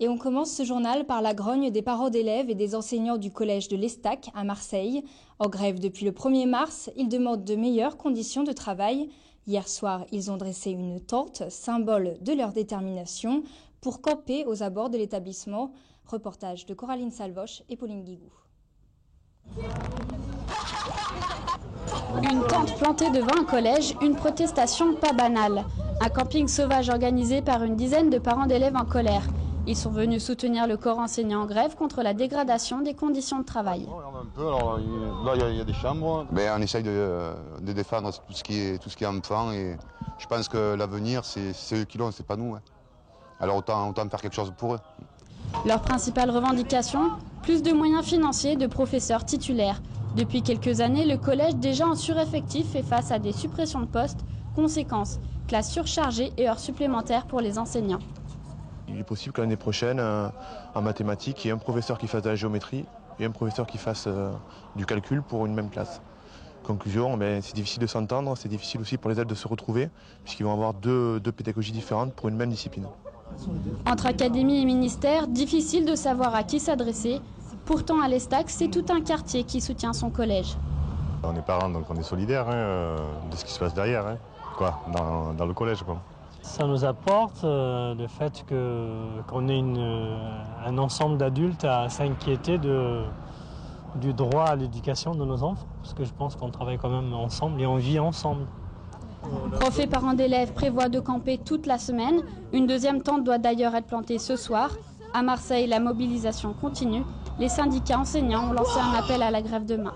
Et on commence ce journal par la grogne des parents d'élèves et des enseignants du collège de l'Estac à Marseille. En grève depuis le 1er mars, ils demandent de meilleures conditions de travail. Hier soir, ils ont dressé une tente, symbole de leur détermination, pour camper aux abords de l'établissement. Reportage de Coraline Salvoche et Pauline Guigou. Une tente plantée devant un collège, une protestation pas banale. Un camping sauvage organisé par une dizaine de parents d'élèves en colère. Ils sont venus soutenir le corps enseignant en grève contre la dégradation des conditions de travail. Là, il y a des chambres. On essaye de défendre tout ce qui est enfant et je pense que l'avenir, c'est eux qui l'ont, c'est pas nous. Alors autant faire quelque chose pour eux. Leur principale revendication, plus de moyens financiers de professeurs titulaires. Depuis quelques années, le collège, déjà en sureffectif, fait face à des suppressions de postes. Conséquence, classes surchargées et heures supplémentaires pour les enseignants. Il est possible que l'année prochaine, en mathématiques, il y ait un professeur qui fasse de la géométrie et un professeur qui fasse du calcul pour une même classe. Conclusion, c'est difficile de s'entendre, c'est difficile aussi pour les élèves de se retrouver, puisqu'ils vont avoir deux pédagogies différentes pour une même discipline. Entre académie et ministère, difficile de savoir à qui s'adresser. Pourtant, à l'Estac, c'est tout un quartier qui soutient son collège. On est parents, donc on est solidaires de ce qui se passe derrière, dans le collège. Ça nous apporte le fait qu'on ait un ensemble d'adultes à s'inquiéter du droit à l'éducation de nos enfants. Parce que je pense qu'on travaille quand même ensemble et on vit ensemble. Profs et parents d'élèves prévoient de camper toute la semaine. Une deuxième tente doit d'ailleurs être plantée ce soir. À Marseille, la mobilisation continue. Les syndicats enseignants ont lancé un appel à la grève demain.